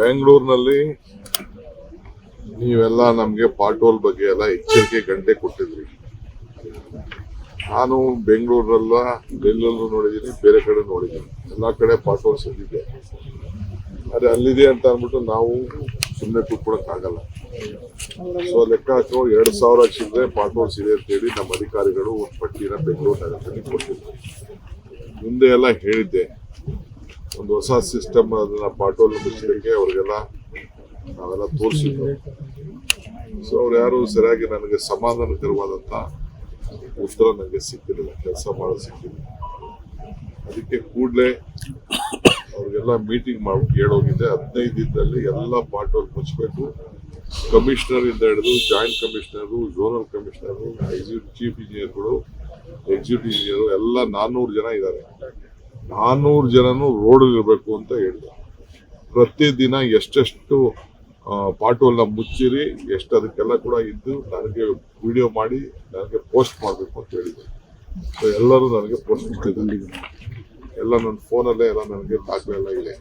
ಬೆಂಗಳೂರಿನಲ್ಲಿ ನೀವೆಲ್ಲ ನಮಗೆ ಪಾಟೋಲ್ ಬಗ್ಗೆ ಎಲ್ಲ ಎಚ್ಚರಿಕೆ ಗಂಟೆ ಕೊಟ್ಟಿದ್ರಿ. ನಾನು ಬೆಂಗಳೂರಲ್ಲ ಎಲ್ಲೆಲ್ಲೂ ನೋಡಿದ್ದೀನಿ, ಬೇರೆ ಕಡೆ ನೋಡಿದ್ದೀನಿ, ಎಲ್ಲ ಕಡೆ ಪಾಟೋಲ್ಸ್ ಇದ್ದಿದೆ. ಅದೇ ಅಲ್ಲಿದೆ ಅಂತ ಅಂದ್ಬಿಟ್ಟು ನಾವು ಸುಮ್ಮನೆ ಕೂತ್ಕೊಳಕ್ಕಾಗಲ್ಲ. ಸೊ ಲೆಕ್ಕ ಹಾಕೋ 2,000 ಚಿಲ್ಲರೆ ಪಾಟೋಲ್ಸ್ ಇದೆ ಅಂತೇಳಿ ನಮ್ಮ ಅಧಿಕಾರಿಗಳು ಒಂದು ಪಟ್ಟಿನ ಬೆಂಗಳೂರು ನಗರದಲ್ಲಿ ಕೊಟ್ಟಿದ್ರು. ಮುಂದೆ ಎಲ್ಲ ಹೇಳಿದ್ದೆ, ಒಂದು ಹೊಸ ಸಿಸ್ಟಮ್ ಅದನ್ನ ಪಾಟೋಲ್ ಮುಚ್ಚಲಿಕ್ಕೆ ಅವ್ರಿಗೆಲ್ಲ ನಾವೆಲ್ಲ ತೋರಿಸಿದ್ರು. ಸೊ ಅವ್ರು ಯಾರು ಸರಿಯಾಗಿ ನನಗೆ ಸಮಾಧಾನಕರವಾದಂಥ ಉತ್ತರ ನನಗೆ ಸಿಕ್ಕಿರಲಿಲ್ಲ, ಕೆಲಸ ಮಾಡೋದು ಸಿಕ್ಕಿಲ್ಲ. ಅದಕ್ಕೆ ಕೂಡಲೇ ಅವ್ರಿಗೆಲ್ಲ ಮೀಟಿಂಗ್ ಮಾಡ್ಬಿಟ್ಟು ಹೇಳೋಗಿದೆ, 15 ದಿನದಲ್ಲಿ ಎಲ್ಲ ಪಾಟೋಲ್ ಮುಚ್ಚಬೇಕು. ಕಮಿಷನರ್ ಇಂದ ಹಿಡಿದು joint commissioner, zonal commissioner, chief ಇಂಜಿನಿಯರ್ಗಳು, ಎಕ್ಸಿಕ್ಯೂಟಿವ್ ಇಂಜಿನಿಯರು ಎಲ್ಲ 400 ಜನ ಇದ್ದಾರೆ. 400 ಜನನು ರೋಡ್ ಇರಬೇಕು ಅಂತ ಹೇಳಿದೆ. ಪ್ರತಿದಿನ ಎಷ್ಟೆಷ್ಟು ಪಾಟೋಲ್ನ ಮುಚ್ಚಿರಿ, ಎಷ್ಟು ಅದಕ್ಕೆಲ್ಲ ಕೂಡ ಇದ್ದು ನನಗೆ ವಿಡಿಯೋ ಮಾಡಿ ನನಗೆ ಪೋಸ್ಟ್ ಮಾಡಬೇಕು ಅಂತ ಹೇಳಿದೆ. ಸೊ ಎಲ್ಲರೂ ನನಗೆ ಪೋಸ್ಟ್ ಮಾಡ್ತಿದ್ದಾರೆ. ಎಲ್ಲ ನನ್ನ ಫೋನಲ್ಲೇ ಎಲ್ಲ ನನಗೆ ದಾಖಲೆ ಎಲ್ಲ ಇದೆ,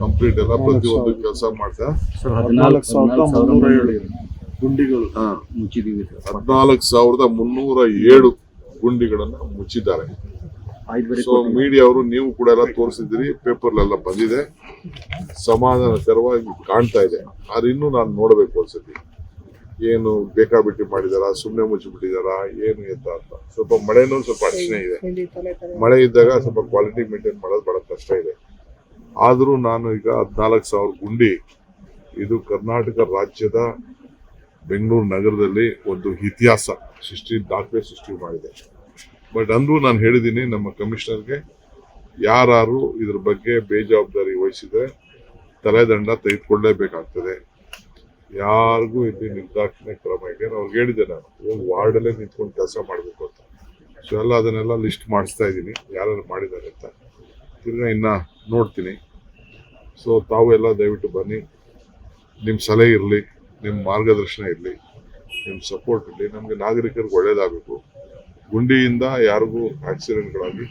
ಕಂಪ್ಲೀಟ್ ಎಲ್ಲ ಪ್ರತಿಯೊಂದು ಕೆಲಸ ಮಾಡ್ತಾ 14,307 ಗುಂಡಿಗಳು ಮುಚ್ಚಿದೀವಿ. 14,307 ಗುಂಡಿಗಳನ್ನ ಮುಚ್ಚಿದ್ದಾರೆ. ಸೊ ಮೀಡಿಯಾ ಅವರು ನೀವು ಕೂಡ ಎಲ್ಲ ತೋರಿಸಿದಿರಿ, ಪೇಪರ್ಲೆಲ್ಲ ಬಂದಿದೆ, ಸಮಾಧಾನಕರವಾಗಿ ಕಾಣ್ತಾ ಇದೆ. ಆದ್ರೆ ಇನ್ನೂ ನಾನು ನೋಡಬೇಕು ಒಂದ್ಸತಿ, ಏನು ಬೇಕಾಬಿಟ್ಟಿ ಮಾಡಿದಾರ, ಸುಮ್ಮನೆ ಮುಚ್ಚಿಬಿಟ್ಟಿದಾರ, ಏನು ಅಂತ. ಸ್ವಲ್ಪ ಮಳೆನೂ ಸ್ವಲ್ಪ ಅಡಚಣೆ ಇದೆ. ಮಳೆ ಇದ್ದಾಗ ಸ್ವಲ್ಪ ಕ್ವಾಲಿಟಿ ಮೇಂಟೈನ್ ಮಾಡೋದು ಬಹಳ ಕಷ್ಟ ಇದೆ. ಆದರೂ ನಾನು ಈಗ 14,000 ಗುಂಡಿ, ಇದು ಕರ್ನಾಟಕ ರಾಜ್ಯದ ಬೆಂಗಳೂರು ನಗರದಲ್ಲಿ ಒಂದು ಇತಿಹಾಸ ದಾಖಲೆ ಸೃಷ್ಟಿ ಮಾಡಿದೆ. ಬಟ್ ಅಂದ್ರೂ ನಾನು ಹೇಳಿದ್ದೀನಿ ನಮ್ಮ ಕಮಿಷನರ್ಗೆ, ಯಾರು ಇದ್ರ ಬಗ್ಗೆ ಬೇಜವಾಬ್ದಾರಿ ವಹಿಸಿದ್ರೆ ತಲೆದಂಡ ತೆಗೆದುಕೊಳ್ಳೇಬೇಕಾಗ್ತದೆ. ಯಾರಿಗೂ ಇಲ್ಲಿ ನಿರ್ದಾಕ್ಷಿಣ್ಯ ಕ್ರಮ ಇದೆ. ಅವ್ರಿಗೆ ಹೇಳಿದೆ, ನಾನು ಹೋಗಿ ವಾರ್ಡಲ್ಲೇ ನಿಂತ್ಕೊಂಡು ಕೆಲಸ ಮಾಡಬೇಕು ಅಂತ. ಸೊ ಎಲ್ಲ ಅದನ್ನೆಲ್ಲ ಲಿಸ್ಟ್ ಮಾಡಿಸ್ತಾ ಇದ್ದೀನಿ, ಯಾರು ಮಾಡಿದ್ದಾರೆ ಅಂತ. ತಿರ್ಗಾ ಇನ್ನು ನೋಡ್ತೀನಿ. ಸೊ ತಾವು ಎಲ್ಲ ದಯವಿಟ್ಟು ಬನ್ನಿ, ನಿಮ್ಮ ಸಲಹೆ ಇರಲಿ, ನಿಮ್ಮ ಮಾರ್ಗದರ್ಶನ ಇರಲಿ, ನಿಮ್ಮ ಸಪೋರ್ಟ್ ಇರಲಿ. ನಮಗೆ ನಾಗರಿಕರಿಗೆ ಒಳ್ಳೇದಾಗಬೇಕು. ಗುಂಡಿಯಿಂದ ಯಾರಿಗೂ ಆಕ್ಸಿಡೆಂಟ್ಗಳಾಗಿ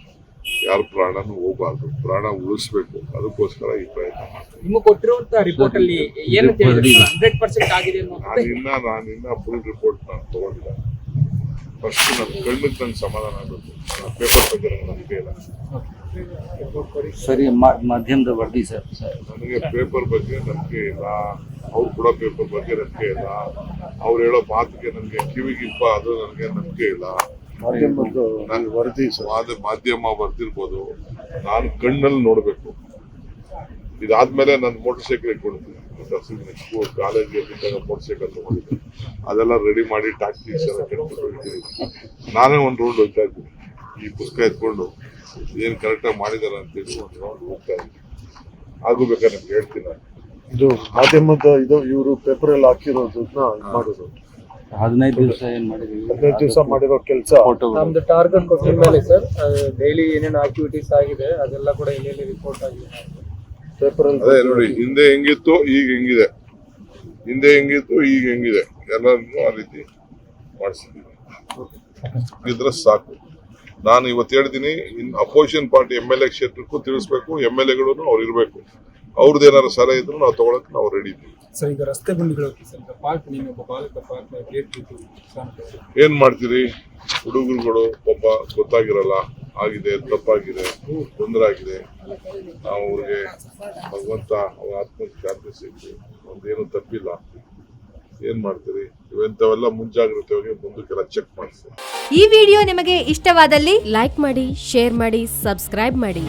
ಯಾರ ಪ್ರಾಣನೂ ಹೋಗಬಾರ್ದು, ಪ್ರಾಣ ಉಳಿಸ್ಬೇಕು. ಅದಕ್ಕೋಸ್ಕರ ಈ ಪ್ರಯತ್ನ ಮಾಡ್ತೀನಿ. ನಿಮಗೆ ಕೊಟ್ಟಿರುವಂತಹ ರಿಪೋರ್ಟ್ ಅಲ್ಲಿ ಏನು 100% ಆಗಿದೆ ನಾನಿನ್ನ ಫುಲ್ ರಿಪೋರ್ಟ್ ನಾನು ತಗೊಂಡಿಲ್ಲ. ಫಸ್ಟ್ ನನ್ನ ಕಣ್ಣಿಗೆ ನಂಗೆ ಸಮಾಧಾನ ಆಗಬೇಕು. ಪೇಪರ್ ಬಗ್ಗೆ ನನಗೆ ನಂಬಿಕೆ ಇಲ್ಲ. ಸರಿ, ಮಾಧ್ಯಮದ ವರದಿ ಸರ್, ನನಗೆ ಪೇಪರ್ ಬಗ್ಗೆ ನಂಬಿಕೆ ಇಲ್ಲ. ಅವ್ರು ಕೊಡೋ ಪೇಪರ್ ಬಗ್ಗೆ ನಂಬಿಕೆ ಇಲ್ಲ. ಅವ್ರು ಹೇಳೋ ಮಾತಿಗೆ ನನಗೆ ಕಿವಿಗಿಪ್ಪ, ಅದು ನನಗೆ ನಂಬಿಕೆ ಇಲ್ಲ. ಮಾಧ್ಯಮ ಬರ್ದಿರ್ಬೋದು, ನಾನು ಕಣ್ಣಲ್ಲಿ ನೋಡ್ಬೇಕು. ಇದಾದ್ಮೇಲೆ ನಾನು ಮೋಟರ್ ಸೈಕಲ್ ಇಟ್ಕೊಳ್ತೀನಿ. ಕಾಲೇಜ್ಗೆ ಮೋಟರ್ ಸೈಕಲ್ ತಗೊಂಡಿದ್ದೆ, ಅದೆಲ್ಲ ರೆಡಿ ಮಾಡಿ ಟ್ಯಾಕ್ಟೀಸ್ ಎಲ್ಲ ಕಟ್ಬಿಟ್ಟು ನಾನೇ ಒಂದು ರೌಂಡ್ ಹೋಗ್ತಾ ಇದ್ದೀನಿ. ಈ ಪುಸ್ತಕ ಎತ್ಕೊಂಡು ಏನ್ ಕರೆಕ್ಟಾಗಿ ಮಾಡಿದಾರ ಅಂತೇಳಿ ಒಂದು ರೌಂಡ್ ಹೋಗ್ತಾ ಇದ್ದೀನಿ. ಆಗಬೇಕಾದ್ರೆ ನಿಮ್ಗೆ ಹೇಳ್ತೀನಿ. ಇದು ಮಾಧ್ಯಮದ ಇದು ಇವರು ಪೇಪರ್ ಎಲ್ಲ ಹಾಕಿರೋದನ್ನ ಮಾಡೋದು 15 ದಿವಸ ಏನ್ ಮಾಡಿದ್ವಿ, 15 ದಿವಸ ಮಾಡಿರೋ ಕೆಲಸ. ನಮ್ದು ಟಾರ್ಗೆಟ್ ಕೊಟ್ಟಿದ ಮೇಲೆ ಸರ್, ಡೈಲಿ ಏನೇನು ಆಕ್ಟಿವಿಟೀಸ್ ಆಗಿದೆ ಅದೆಲ್ಲ ಕೂಡ ಇಲ್ಲಿ ರಿಪೋರ್ಟ್ ಆಗಿದೆ. ಪೇಪರ್ ಅದೇ ನೋಡಿ, ಹಿಂದೆ ಹೆಂಗಿತ್ತು ಈಗ ಹೆಂಗಿದೆ, ಹಿಂದೆ ಹೆಂಗಿತ್ತು ಈಗ ಹೆಂಗಿದೆ, ಎಲ್ಲರೂ ಆ ರೀತಿ ಮಾಡಿಸಿದ್ದೀವಿ. ಇದ್ರೆ ಸಾಕು. ನಾನು ಇವತ್ತು ಹೇಳ್ತೀನಿ, ಇನ್ ಅಪೋಸಿಷನ್ ಪಾರ್ಟಿ MLA ಕ್ಷೇತ್ರಕ್ಕೂ ತಿಳಿಸ್ಬೇಕು, MLAಗಳು ಅವ್ರು ಇರಬೇಕು. ಅವ್ರದ್ದು ಏನಾದ್ರು ಸಲಹೆ ಇದ್ರು ನಾವು ತಗೊಳಕ್ಕೆ ನಾವು ರೆಡಿ ಇದ್ದೀವಿ. ಸರ್, ಈಗ ರಸ್ತೆ ಗುಂಡಿಗಳು ಏನ್ ಮಾಡ್ತೀರಿ? ಹುಡುಗರುಗಳು ಪಾಪ ಗೊತ್ತಾಗಿರಲ್ಲ, ಆಗಿದೆ, ತಪ್ಪಾಗಿದೆ, ತೊಂದರೆ ಆಗಿದೆ. ನಾವು ಅವ್ರಿಗೆ ಭಗವಂತ ಅವ್ರ ಆತ್ಮಕ್ಕೆ ಶಾಂತಿ ಸಿಗ್ಲಿ, ಒಂದೇನು ತಪ್ಪಿಲ್ಲ. ಏನ್ ಮಾಡ್ತೀರಿ? ಇವೆಂತವೆಲ್ಲ ಮುಂಜಾಗ್ರತೆಯಾಗಿ ಮುಂದಕ್ಕೆಲ್ಲ ಚೆಕ್ ಮಾಡಿಸ್ತೀವಿ. ಈ ವಿಡಿಯೋ ನಿಮಗೆ ಇಷ್ಟವಾದಲ್ಲಿ ಲೈಕ್ ಮಾಡಿ, ಶೇರ್ ಮಾಡಿ, ಸಬ್ಸ್ಕ್ರೈಬ್ ಮಾಡಿ.